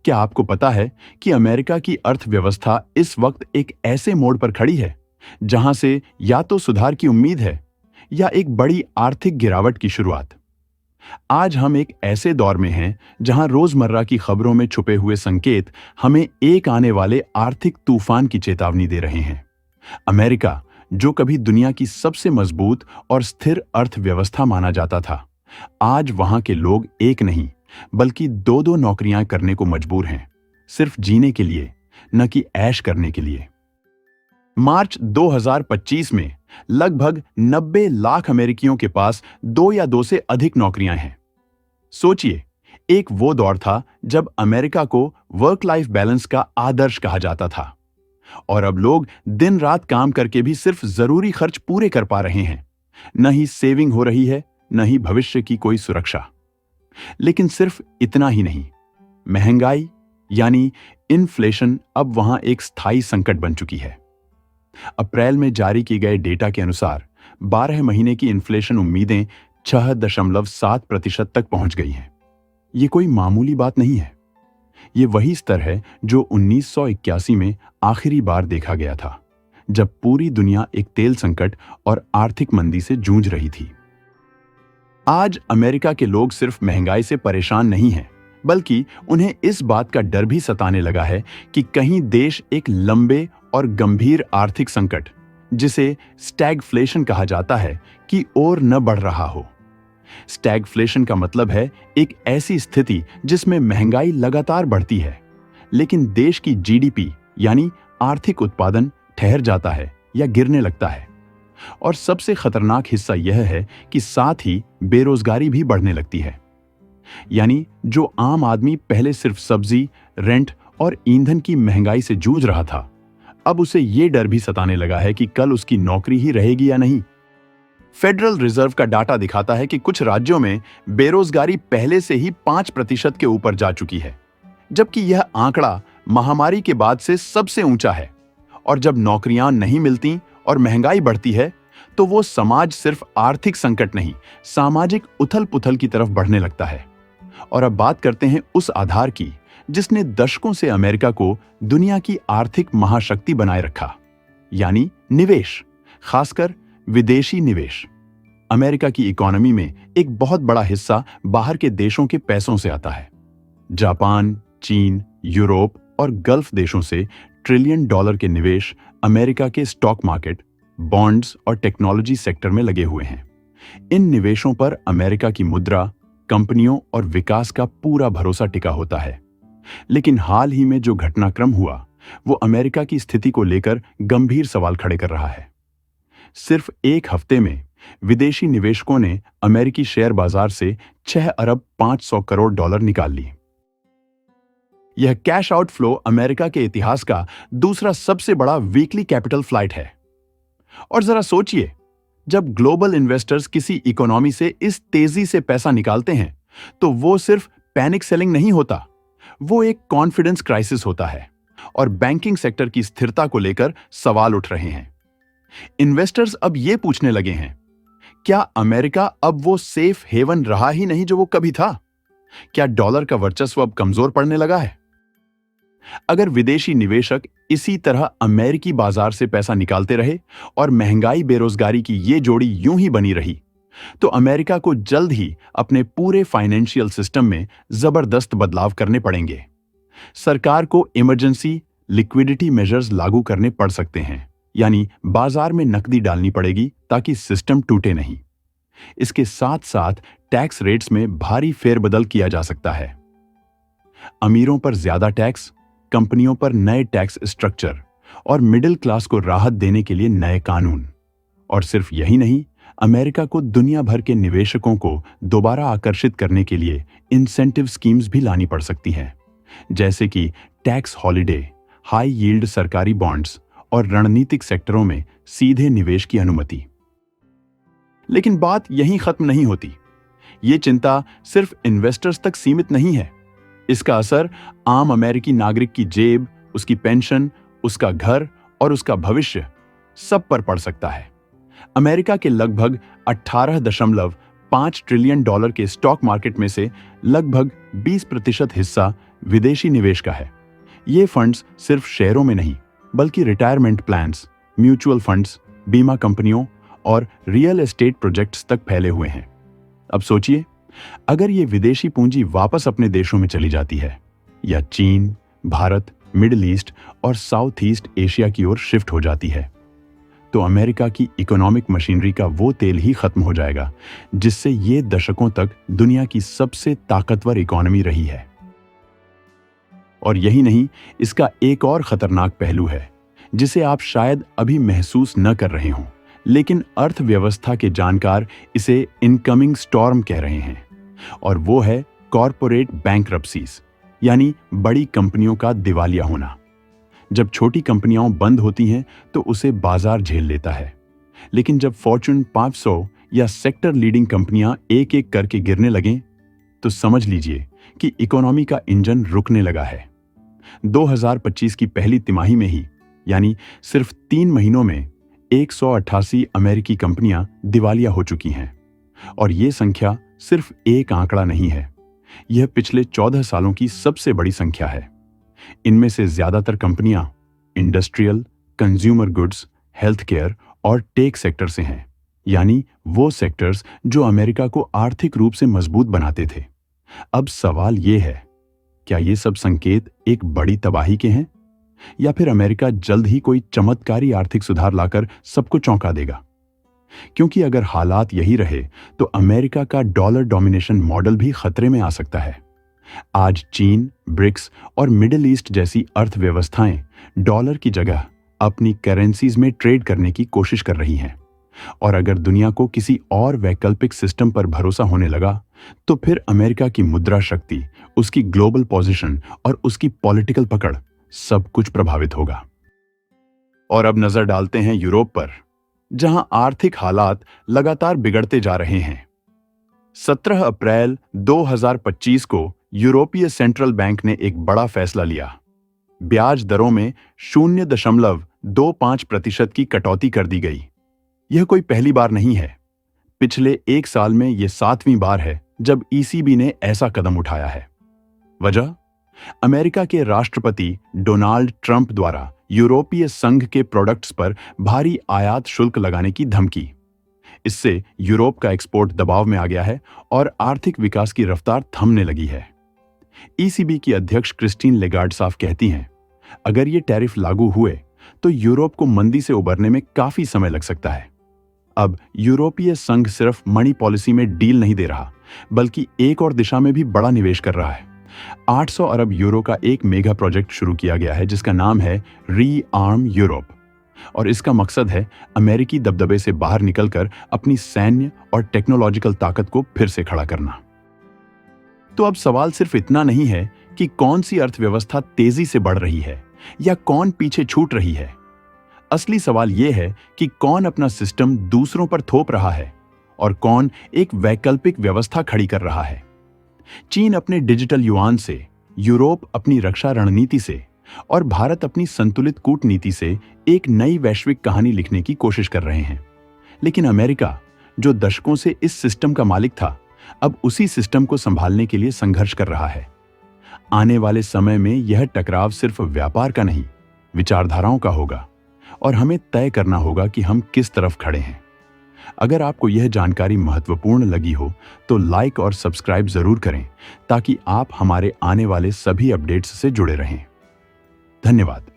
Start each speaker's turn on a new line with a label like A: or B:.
A: क्या आपको पता है कि अमेरिका की अर्थव्यवस्था इस वक्त एक ऐसे मोड़ पर खड़ी है जहां से या तो सुधार की उम्मीद है या एक बड़ी आर्थिक गिरावट की शुरुआत। आज हम एक ऐसे दौर में हैं जहां रोजमर्रा की खबरों में छुपे हुए संकेत हमें एक आने वाले आर्थिक तूफान की चेतावनी दे रहे हैं। अमेरिका, जो कभी दुनिया की सबसे मजबूत और स्थिर अर्थव्यवस्था माना जाता था, आज वहां के लोग एक नहीं बल्कि दो दो नौकरियां करने को मजबूर हैं, सिर्फ जीने के लिए, न कि ऐश करने के लिए। मार्च 2025 में लगभग 90 लाख अमेरिकियों के पास दो या दो से अधिक नौकरियां हैं। सोचिए, एक वो दौर था जब अमेरिका को वर्क लाइफ बैलेंस का आदर्श कहा जाता था, और अब लोग दिन रात काम करके भी सिर्फ जरूरी खर्च पूरे कर पा रहे हैं। न ही सेविंग हो रही है, न ही भविष्य की कोई सुरक्षा। लेकिन सिर्फ इतना ही नहीं, महंगाई यानी इन्फ्लेशन अब वहां एक स्थायी संकट बन चुकी है। अप्रैल में जारी किए गए डेटा के अनुसार 12 महीने की इन्फ्लेशन उम्मीदें 6.7% तक पहुंच गई हैं। ये कोई मामूली बात नहीं है। ये वही स्तर है जो 1981 में आखिरी बार देखा गया था, जब पूरी दुनिया एक तेल संकट और आर्थिक मंदी से जूझ रही थी। आज अमेरिका के लोग सिर्फ महंगाई से परेशान नहीं हैं, बल्कि उन्हें इस बात का डर भी सताने लगा है कि कहीं देश एक लंबे और गंभीर आर्थिक संकट, जिसे स्टैगफ्लेशन कहा जाता है, की ओर न बढ़ रहा हो। स्टैगफ्लेशन का मतलब है एक ऐसी स्थिति जिसमें महंगाई लगातार बढ़ती है, लेकिन देश की जीडीपी यानी आर्थिक उत्पादन ठहर जाता है या गिरने लगता है। और सबसे खतरनाक हिस्सा यह है कि साथ ही बेरोजगारी भी बढ़ने लगती है। यानी जो आम आदमी पहले सिर्फ सब्जी, रेंट और ईंधन की महंगाई से जूझ रहा था, अब उसे यह डर भी सताने लगा है कि कल उसकी नौकरी ही रहेगी या नहीं। फेडरल रिजर्व का डाटा दिखाता है कि कुछ राज्यों में बेरोजगारी पहले से ही 5% के ऊपर जा चुकी है, जबकि यह आंकड़ा महामारी के बाद से सबसे ऊंचा है। और जब नौकरियां नहीं मिलती और महंगाई बढ़ती है, तो वो समाज सिर्फ आर्थिक संकट नहीं, सामाजिक उथल पुथल की तरफ बढ़ने लगता है। और अब बात करते हैं उस आधार की जिसने दशकों से अमेरिका को दुनिया की आर्थिक महाशक्ति बनाए रखा, यानी निवेश, खासकर विदेशी निवेश। अमेरिका की इकोनॉमी में एक बहुत बड़ा हिस्सा बाहर के देशों के पैसों से आता है। जापान, चीन, यूरोप और गल्फ देशों से ट्रिलियन डॉलर के निवेश अमेरिका के स्टॉक मार्केट, बॉन्ड्स और टेक्नोलॉजी सेक्टर में लगे हुए हैं। इन निवेशों पर अमेरिका की मुद्रा, कंपनियों और विकास का पूरा भरोसा टिका होता है। लेकिन हाल ही में जो घटनाक्रम हुआ, वो अमेरिका की स्थिति को लेकर गंभीर सवाल खड़े कर रहा है। सिर्फ एक हफ्ते में विदेशी निवेशकों ने अमेरिकी शेयर बाजार से 6 अरब 500 करोड़ डॉलर निकाल ली। यह कैश आउटफ्लो अमेरिका के इतिहास का दूसरा सबसे बड़ा वीकली कैपिटल फ्लाइट है। और जरा सोचिए, जब ग्लोबल इन्वेस्टर्स किसी इकोनॉमी से इस तेजी से पैसा निकालते हैं, तो वो सिर्फ पैनिक सेलिंग नहीं होता, वो एक कॉन्फिडेंस क्राइसिस होता है। और बैंकिंग सेक्टर की स्थिरता को लेकर सवाल उठ रहे हैं। इन्वेस्टर्स अब ये पूछने लगे हैं, क्या अमेरिका अब वो सेफ हेवन रहा ही नहीं जो वो कभी था? क्या डॉलर का वर्चस्व अब कमजोर पड़ने लगा है? अगर विदेशी निवेशक इसी तरह अमेरिकी बाजार से पैसा निकालते रहे और महंगाई बेरोजगारी की ये जोड़ी यूं ही बनी रही, तो अमेरिका को जल्द ही अपने पूरे फाइनेंशियल सिस्टम में जबरदस्त बदलाव करने पड़ेंगे। सरकार को इमरजेंसी लिक्विडिटी मेजर्स लागू करने पड़ सकते हैं, यानी बाजार में नकदी डालनी पड़ेगी ताकि सिस्टम टूटे नहीं। इसके साथ साथ टैक्स रेट्स में भारी फेरबदल किया जा सकता है। अमीरों पर ज्यादा टैक्स, कंपनियों पर नए टैक्स स्ट्रक्चर और मिडिल क्लास को राहत देने के लिए नए कानून। और सिर्फ यही नहीं, अमेरिका को दुनिया भर के निवेशकों को दोबारा आकर्षित करने के लिए इंसेंटिव स्कीम्स भी लानी पड़ सकती हैं, जैसे कि टैक्स हॉलिडे, हाई यील्ड सरकारी बॉन्ड्स और रणनीतिक सेक्टरों में सीधे निवेश की अनुमति। लेकिन बात यहीं खत्म नहीं होती। ये चिंता सिर्फ इन्वेस्टर्स तक सीमित नहीं है। इसका असर आम अमेरिकी नागरिक की जेब, उसकी पेंशन, उसका घर और उसका भविष्य सब पर पड़ सकता है। अमेरिका के लगभग 18.5 ट्रिलियन डॉलर के स्टॉक मार्केट में से लगभग 20% हिस्सा विदेशी निवेश का है। ये फंड्स सिर्फ शेयरों में नहीं, बल्कि रिटायरमेंट प्लान्स, म्यूचुअल फंड्स, बीमा कंपनियों और रियल एस्टेट प्रोजेक्ट्स तक फैले हुए हैं। अब सोचिए, अगर ये विदेशी पूंजी वापस अपने देशों में चली जाती है या चीन, भारत, मिडिल ईस्ट और साउथ ईस्ट एशिया की ओर शिफ्ट हो जाती है, तो अमेरिका की इकोनॉमिक मशीनरी का वो तेल ही खत्म हो जाएगा जिससे ये दशकों तक दुनिया की सबसे ताकतवर इकोनॉमी रही है। और यही नहीं, इसका एक और खतरनाक पहलू है जिसे आप शायद अभी महसूस न कर रहे हों, लेकिन अर्थव्यवस्था के जानकार इसे इनकमिंग स्टॉर्म कह रहे हैं, और वो है कॉरपोरेट बैंकरप्सीज, यानी बड़ी कंपनियों का दिवालिया होना। जब छोटी कंपनियां बंद होती हैं तो उसे बाजार झेल लेता है, लेकिन जब फॉर्च्यून 500 या सेक्टर लीडिंग कंपनियां एक एक करके गिरने लगें, तो समझ लीजिए कि इकोनॉमी का इंजन रुकने लगा है। 2025 की पहली तिमाही में ही, यानी सिर्फ 3 महीनों में 188 अमेरिकी कंपनियां दिवालिया हो चुकी हैं। और ये संख्या सिर्फ एक आंकड़ा नहीं है, यह पिछले 14 सालों की सबसे बड़ी संख्या है। इनमें से ज्यादातर कंपनियां industrial, consumer goods, health care और टेक सेक्टर से हैं, यानी वो सेक्टर्स जो अमेरिका को आर्थिक रूप से मजबूत बनाते थे। अब सवाल यह है, क्या ये सब संकेत एक बड़ी तबाही के हैं, या फिर अमेरिका जल्द ही कोई चमत्कारी आर्थिक सुधार लाकर सबको चौंका देगा? क्योंकि अगर हालात यही रहे तो अमेरिका का डॉलर डोमिनेशन मॉडल भी खतरे में आ सकता है। आज चीन, ब्रिक्स और मिडिल ईस्ट जैसी अर्थव्यवस्थाएं डॉलर की जगह अपनी करेंसीज में ट्रेड करने की कोशिश कर रही हैं, और अगर दुनिया को किसी और वैकल्पिक सिस्टम पर भरोसा होने लगा तो फिर अमेरिका की मुद्रा शक्ति, उसकी ग्लोबल पोजीशन और उसकी पॉलिटिकल पकड़ सब कुछ प्रभावित होगा। और अब नजर डालते हैं यूरोप पर, जहां आर्थिक हालात लगातार बिगड़ते जा रहे हैं। 17 अप्रैल 2025 को यूरोपीय सेंट्रल बैंक ने एक बड़ा फैसला लिया। ब्याज दरों में 0.25% की कटौती कर दी गई। यह कोई पहली बार नहीं है। पिछले एक साल में यह 7वीं बार है जब ईसीबी ने ऐसा कदम उठाया है। वजह, अमेरिका के राष्ट्रपति डोनाल्ड ट्रंप द्वारा यूरोपीय संघ के प्रोडक्ट्स पर भारी आयात शुल्क लगाने की धमकी। इससे यूरोप का एक्सपोर्ट दबाव में आ गया है और आर्थिक विकास की रफ्तार थमने लगी है। ईसीबी की अध्यक्ष क्रिस्टीन लेगार्ड साफ कहती हैं, अगर ये टैरिफ लागू हुए तो यूरोप को मंदी से उबरने में काफी समय लग सकता है। अब यूरोपीय संघ सिर्फ मनी पॉलिसी में डील नहीं दे रहा, बल्कि एक और दिशा में भी बड़ा निवेश कर रहा है। 800 अरब यूरो का एक मेगा प्रोजेक्ट शुरू किया गया है जिसका नाम है रीआर्म यूरोप, और इसका मकसद है अमेरिकी दबदबे से बाहर निकलकर अपनी सैन्य और टेक्नोलॉजिकल ताकत को फिर से खड़ा करना। तो अब सवाल सिर्फ इतना नहीं है कि कौन सी अर्थव्यवस्था तेजी से बढ़ रही है या कौन पीछे छूट रही है। असली सवाल यह है कि कौन अपना सिस्टम दूसरों पर थोप रहा है और कौन एक वैकल्पिक व्यवस्था खड़ी कर रहा है। चीन अपने डिजिटल युआन से, यूरोप अपनी रक्षा रणनीति से और भारत अपनी संतुलित कूटनीति से एक नई वैश्विक कहानी लिखने की कोशिश कर रहे हैं। लेकिन अमेरिका, जो दशकों से इस सिस्टम का मालिक था, अब उसी सिस्टम को संभालने के लिए संघर्ष कर रहा है। आने वाले समय में यह टकराव सिर्फ व्यापार का नहीं, विचारधाराओं का होगा, और हमें तय करना होगा कि हम किस तरफ खड़े हैं। अगर आपको यह जानकारी महत्वपूर्ण लगी हो तो लाइक और सब्सक्राइब जरूर करें ताकि आप हमारे आने वाले सभी अपडेट्स से जुड़े रहें। धन्यवाद।